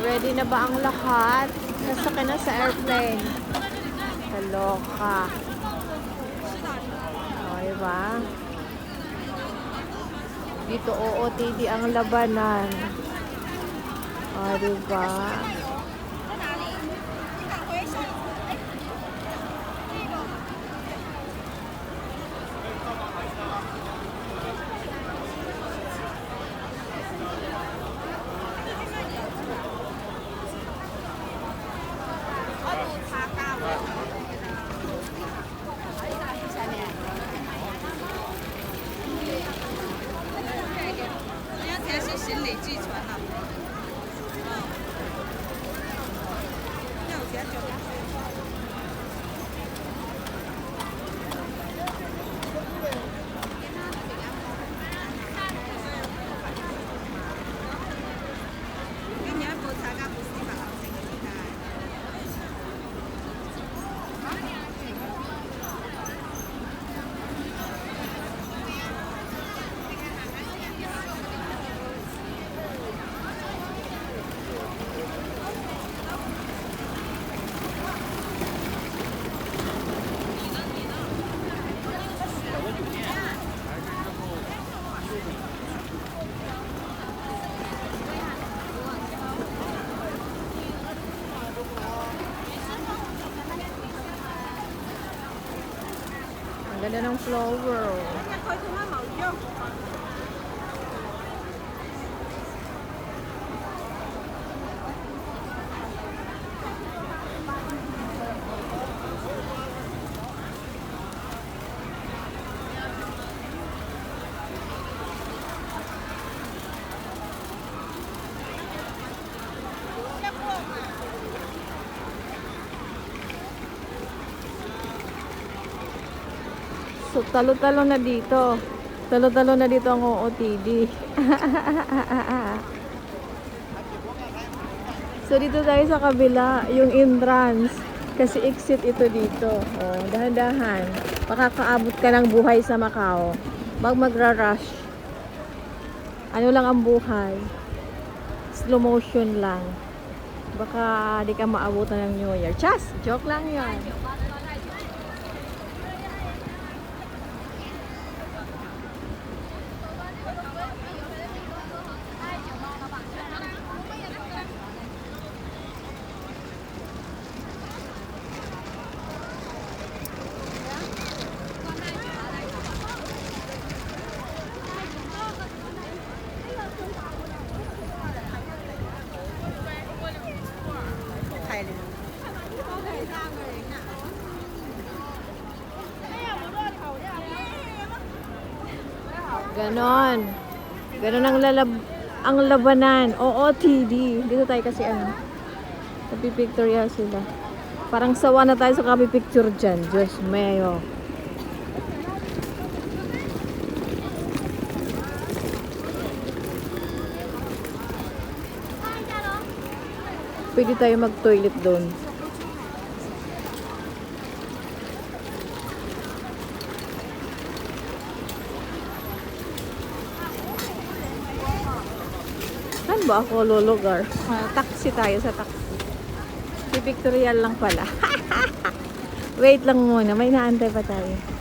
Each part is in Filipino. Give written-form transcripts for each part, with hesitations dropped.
Ready na ba ang lahat? Nasakay na sa airplane. Kaloka. O, diba? Dito OOTD ang labanan. O, diba? Ang ganda ng flower. So, talo-talo na dito. Talo-talo na dito ang OOTD. So, dito tayo sa kabila, yung entrance. Kasi exit ito dito. Oh, dahan-dahan. Makakaabot ka ng buhay sa Macau. Wag magra-rush. Ano lang ang buhay? Slow motion lang. Baka di ka maabutan ng New Year. Chas! Joke lang yan. Ganon. Ganon ang labanan. OOTD. Dito tayo kasi ano. Napipictorial sila. Parang sawa na tayo sa kapipicture dyan. Diyos mayo. Pwede tayo mag-toilet doon. Saan ba ako lulugar? Taxi tayo sa taxi. Pipictorial lang pala. Wait lang muna. May naantay pa tayo.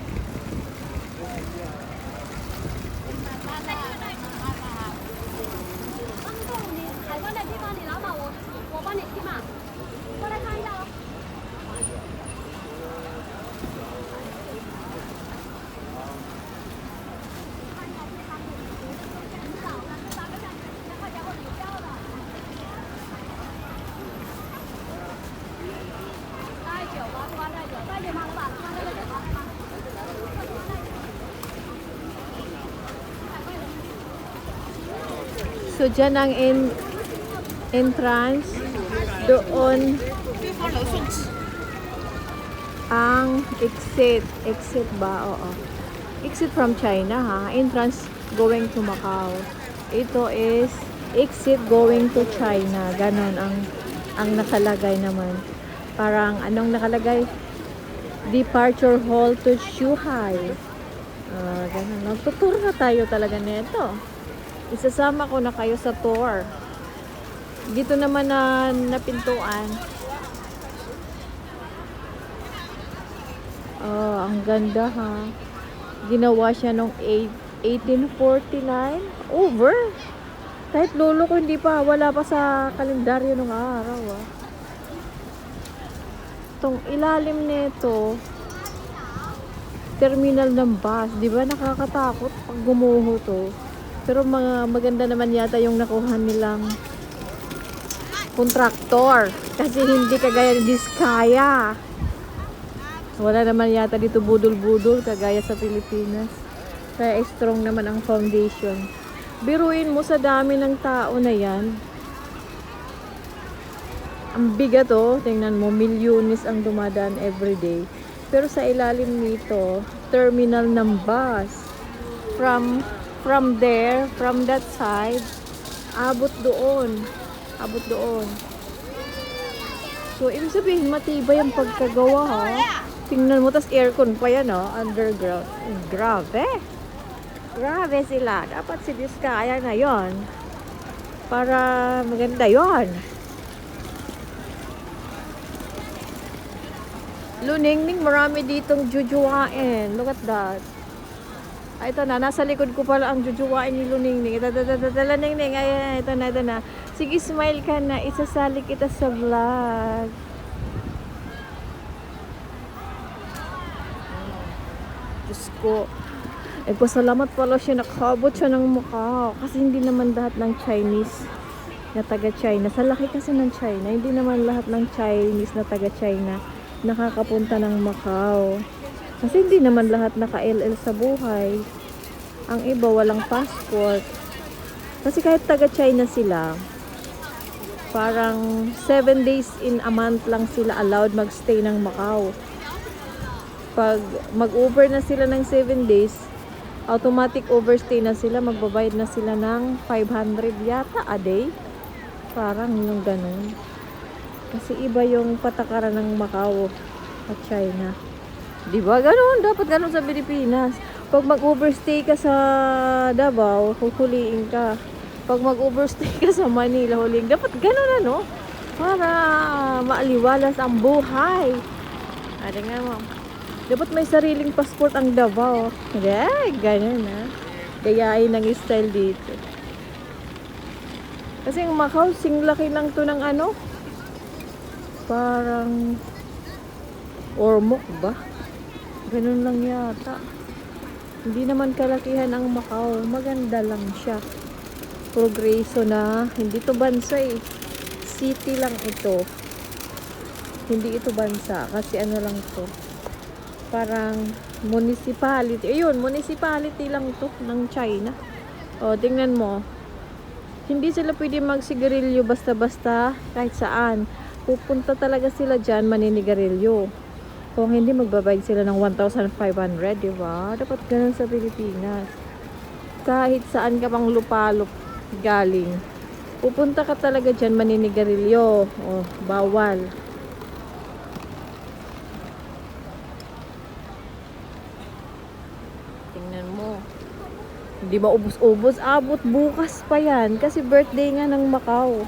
So, dyan ang entrance. Doon ang exit. Exit ba? Oo. Exit from China, ha? Entrance going to Macau. Ito is exit going to China. Ganon ang nakalagay naman. Parang anong nakalagay? Departure hall to Zhuhai. Ganon. Magtutour na tayo talaga nito. Isasama ko na kayo sa tour. Dito naman na napintuan. Oh, ang ganda ha. Ginawa siya nung 1849. Over. Kahit lolo ko hindi pa, wala pa sa kalendaryo nung araw ah. Itong ilalim nito, terminal ng bus. Di ba nakakatakot pag gumuho to? Pero maganda naman yata yung nakuha nilang kontraktor. Kasi hindi kagaya ni Diskaya. Wala naman yata dito budol-budol kagaya sa Pilipinas. Kaya strong naman ang foundation. Biruin mo sa dami ng tao na yan. Ang bigat oh. Tingnan mo, milyones ang dumadaan everyday. Pero sa ilalim nito, terminal ng bus. From there, from that side, abot doon. Abot doon. So, ibig sabihin, matibay ang pagkagawa ha. Tingnan mo, tas aircon pa yan oh, underground. Grabe. Grabe sila. Dapat si Diskaya na yon para maganda yon. Luningning, marami ditong jujuwain. Look at that. Ay, ito na. Nasa likod ko pala ang jujuwain ni Luningning. Ito, Luningning. Ay, ito na. Sige, smile ka na. Isasali kita sa vlog. Diyos ko. Eh, pasalamat pala siya. Nakabot siya ng mukha. Kasi hindi naman lahat ng Chinese na taga-China. Sa laki kasi ng China, hindi naman lahat ng Chinese na taga-China nakakapunta ng Macau. Kasi hindi naman lahat naka-LL sa buhay. Ang iba walang passport. Kasi kahit taga-China sila, parang 7 days in a month lang sila allowed magstay ng Macau. Pag mag-over na sila ng 7 days, automatic overstay na sila, magbabayad na sila ng 500 yata a day. Parang yung ganun. Kasi iba yung patakaran ng Macau at China. Di ba? Ganun. Dapat ganun sa Pilipinas. Pag mag-overstay ka sa Davao, huhuliin ka. Pag mag-overstay ka sa Manila, huling. Dapat ganun ano. Para maaliwalas ang buhay. Ada nga mo. Dapat may sariling passport ang Davao. Yeah, ganun na. Gayain ang style dito. Kasi ang Macau, singlaki lang to ng ano. Parang Ormoc ba? Ganun lang yata. Hindi naman kalakihan ang Macau. Maganda lang siya. Progreso na. Hindi to bansa eh. City lang ito. Hindi ito bansa. Kasi ano lang to. Parang municipality. Ayun, municipality lang to ng China. O, tingnan mo. Hindi sila pwede magsigarilyo basta-basta kahit saan. Pupunta talaga sila dyan, maninigarilyo. Kung hindi, magbabayad sila ng 1,500, di ba? Dapat ganun sa Pilipinas. Kahit saan ka pang lupalop galing, pupunta ka talaga dyan, maninigarilyo. O, bawal. Tingnan mo. Hindi maubos-ubos. Abot bukas pa yan. Kasi birthday nga ng Macau.